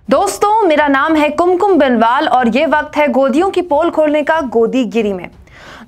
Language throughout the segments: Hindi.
दोस्तों, मेरा नाम है कुमकुम बिनवाल और ये वक्त है गोदियों की पोल खोलने का गोदीगिरी में।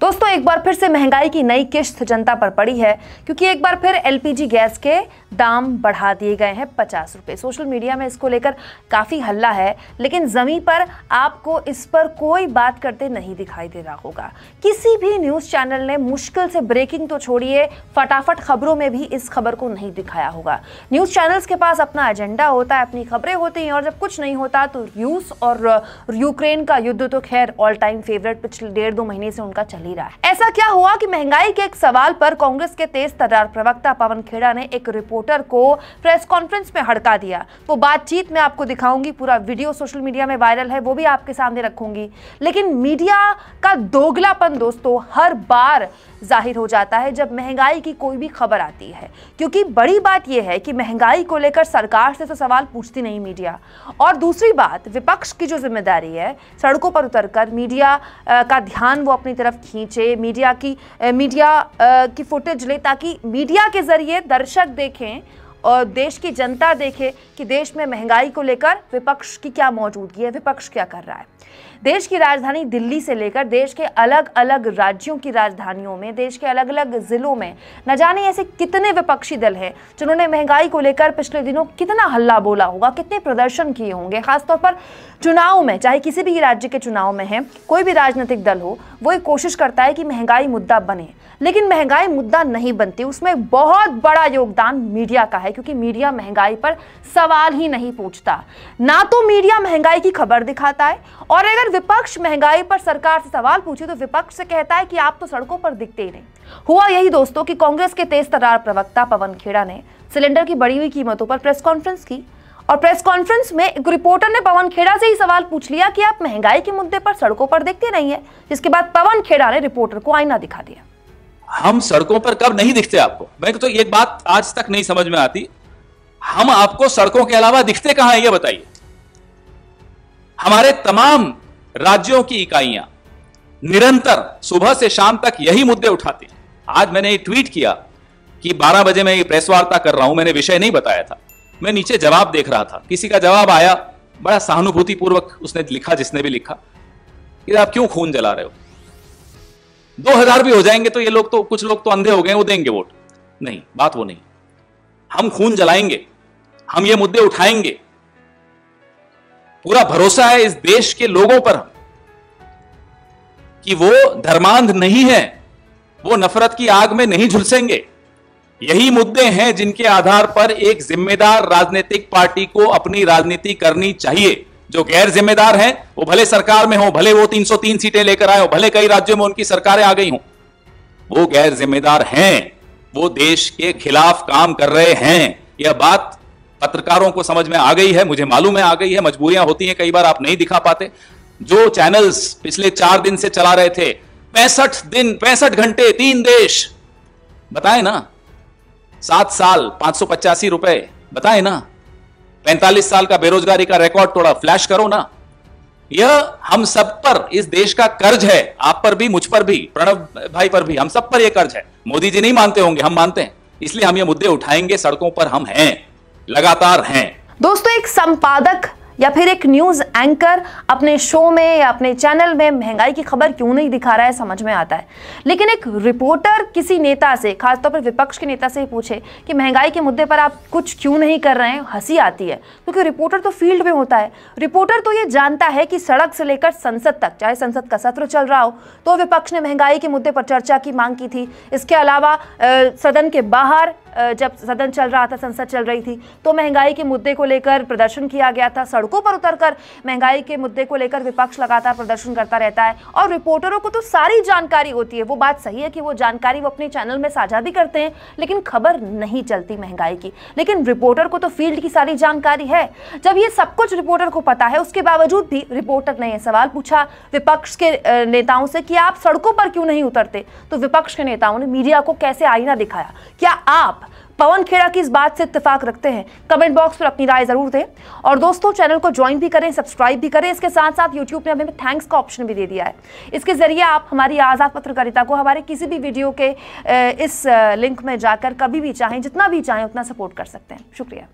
दोस्तों, एक बार फिर से महंगाई की नई किश्त जनता पर पड़ी है क्योंकि एक बार फिर एलपीजी गैस के दाम बढ़ा दिए गए हैं 50 रुपए। सोशल मीडिया में इसको लेकर काफ़ी हल्ला है, लेकिन ज़मीन पर आपको इस पर कोई बात करते नहीं दिखाई दे रहा होगा। किसी भी न्यूज़ चैनल ने मुश्किल से ब्रेकिंग तो छोड़िए, फटाफट खबरों में भी इस खबर को नहीं दिखाया होगा। न्यूज़ चैनल्स के पास अपना एजेंडा होता है, अपनी खबरें होती हैं और जब कुछ नहीं होता तो रूस और यूक्रेन का युद्ध तो खैर ऑल टाइम फेवरेट पिछले 1.5-2 महीने से उनका चल ही रहा है। ऐसा क्या हुआ कि महंगाई के एक सवाल पर कांग्रेस के तेज तर्रार प्रवक्ता पवन खेड़ा ने एक रिपोर्टर को प्रेस कॉन्फ्रेंस में हड़का दिया। वो बातचीत मैं आपको दिखाऊंगी, पूरा वीडियो सोशल मीडिया में वायरल है, वो भी आपके सामने रखूंगी। लेकिन मीडिया का दोगलापन दोस्तों हर बार जाहिर हो जाता है जब महंगाई की कोई भी खबर आती है, क्योंकि बड़ी बात यह है कि महंगाई को लेकर सरकार से तो सवाल पूछती नहीं मीडिया, और दूसरी बात विपक्ष की जो जिम्मेदारी है सड़कों पर उतरकर मीडिया का ध्यान वो अपनी तरफ खींचे, मीडिया की फुटेज ले ताकि मीडिया के जरिए दर्शक देखें और देश की जनता देखे कि देश में महंगाई को लेकर विपक्ष की क्या मौजूदगी है, विपक्ष क्या कर रहा है। देश की राजधानी दिल्ली से लेकर देश के अलग अलग राज्यों की राजधानियों में, देश के अलग अलग जिलों में न जाने ऐसे कितने विपक्षी दल हैं जिन्होंने महंगाई को लेकर पिछले दिनों कितना हल्ला बोला होगा, कितने प्रदर्शन किए होंगे। खासतौर पर चुनाव में, चाहे किसी भी राज्य के चुनाव में है, कोई भी राजनीतिक दल हो, वो एक कोशिश करता है कि महंगाई मुद्दा बने, लेकिन महंगाई मुद्दा नहीं बनती। उसमें बहुत बड़ा योगदान मीडिया का है, क्योंकि मीडिया महंगाई पर सवाल ही नहीं पूछता। ना तो मीडिया महंगाई की खबर दिखाता है, और अगर विपक्ष महंगाई पर सरकार से सवाल पूछे तो विपक्ष से कहता है कि आप तो सड़कों पर दिखते ही नहीं। हुआ यही दोस्तों कि कांग्रेस के तेज तर्रार प्रवक्ता पवन खेड़ा ने सिलेंडर की बढ़ी हुई कीमतों पर प्रेस कॉन्फ्रेंस की, और प्रेस कॉन्फ्रेंस में एक रिपोर्टर ने पवन खेड़ा से ही सवाल पूछ लिया कि आप महंगाई के मुद्दे पर सड़कों पर दिखते नहीं है, जिसके बाद पवन खेड़ा ने रिपोर्टर को आईना दिखा दिया। हम सड़कों पर कब नहीं दिखते आपको? मैं तो एक बात आज तक नहीं समझ में आती, हम आपको सड़कों के अलावा दिखते कहां हैं ये बताइए। हमारे तमाम राज्यों की इकाइयां निरंतर सुबह से शाम तक यही मुद्दे उठाती हैं। आज मैंने ट्वीट किया कि 12 बजे मैं ये प्रेस वार्ता कर रहा हूं, मैंने विषय नहीं बताया था, मैं नीचे जवाब देख रहा था, किसी का जवाब आया, बड़ा सहानुभूतिपूर्वक उसने लिखा, जिसने भी लिखा कि आप क्यों खून जला रहे हो, 2000 भी हो जाएंगे तो ये लोग तो, कुछ लोग तो अंधे हो गए, वो देंगे वोट। नहीं, बात वो नहीं। हम खून जलाएंगे, हम ये मुद्दे उठाएंगे, पूरा भरोसा है इस देश के लोगों पर कि वो धर्मांध नहीं है, वो नफरत की आग में नहीं झुलसेंगे। यही मुद्दे हैं जिनके आधार पर एक जिम्मेदार राजनीतिक पार्टी को अपनी राजनीति करनी चाहिए। जो गैर जिम्मेदार हैं वो भले सरकार में हो, भले वो 303 सीटें लेकर आए हो, भले कई राज्यों में उनकी सरकारें आ गई हो, वो गैर जिम्मेदार हैं, वो देश के खिलाफ काम कर रहे हैं। यह बात पत्रकारों को समझ में आ गई है, मुझे मालूम है आ गई है, मजबूरियां होती हैं, कई बार आप नहीं दिखा पाते। जो चैनल्स पिछले 4 दिन से चला रहे थे, 65 दिन 65 घंटे 3 देश, बताए ना, 7 साल 585 रुपए, बताए ना, 45 साल का बेरोजगारी का रिकॉर्ड तोड़ा, फ्लैश करो ना। यह हम सब पर इस देश का कर्ज है, आप पर भी, मुझ पर भी, प्रणव भाई पर भी, हम सब पर यह कर्ज है। मोदी जी नहीं मानते होंगे, हम मानते हैं, इसलिए हम ये मुद्दे उठाएंगे, सड़कों पर हम हैं, लगातार हैं। दोस्तों, एक संपादक या फिर एक न्यूज़ एंकर अपने शो में या अपने चैनल में महंगाई की खबर क्यों नहीं दिखा रहा है समझ में आता है, लेकिन एक रिपोर्टर किसी नेता से, खासतौर पर विपक्ष के नेता से ही पूछे कि महंगाई के मुद्दे पर आप कुछ क्यों नहीं कर रहे हैं, हंसी आती है, क्योंकि रिपोर्टर तो फील्ड में होता है। रिपोर्टर तो ये जानता है कि सड़क से लेकर संसद तक, चाहे संसद का सत्र चल रहा हो तो विपक्ष ने महंगाई के मुद्दे पर चर्चा की मांग की थी। इसके अलावा सदन के बाहर जब सदन चल रहा था, संसद चल रही थी, तो महंगाई के मुद्दे को लेकर प्रदर्शन किया गया था। सड़कों पर उतरकर महंगाई के मुद्दे को लेकर विपक्ष लगातार प्रदर्शन करता रहता है, और रिपोर्टरों को तो सारी जानकारी होती है। वो बात सही है कि वो जानकारी वो अपने चैनल में साझा भी करते हैं, लेकिन खबर नहीं चलती महंगाई की। लेकिन रिपोर्टर को तो फील्ड की सारी जानकारी है। जब ये सब कुछ रिपोर्टर को पता है, उसके बावजूद भी रिपोर्टर ने यह सवाल पूछा विपक्ष के नेताओं से कि आप सड़कों पर क्यों नहीं उतरते, तो विपक्ष के नेताओं ने मीडिया को कैसे आईना दिखाया। क्या आप पवन खेड़ा की इस बात से इत्तेफाक रखते हैं? कमेंट बॉक्स पर अपनी राय जरूर दें, और दोस्तों चैनल को ज्वाइन भी करें, सब्सक्राइब भी करें। इसके साथ साथ यूट्यूब ने हमें थैंक्स का ऑप्शन भी दे दिया है। इसके जरिए आप हमारी आज़ाद पत्रकारिता को हमारे किसी भी वीडियो के इस लिंक में जाकर कभी भी चाहें, जितना भी चाहें उतना सपोर्ट कर सकते हैं। शुक्रिया।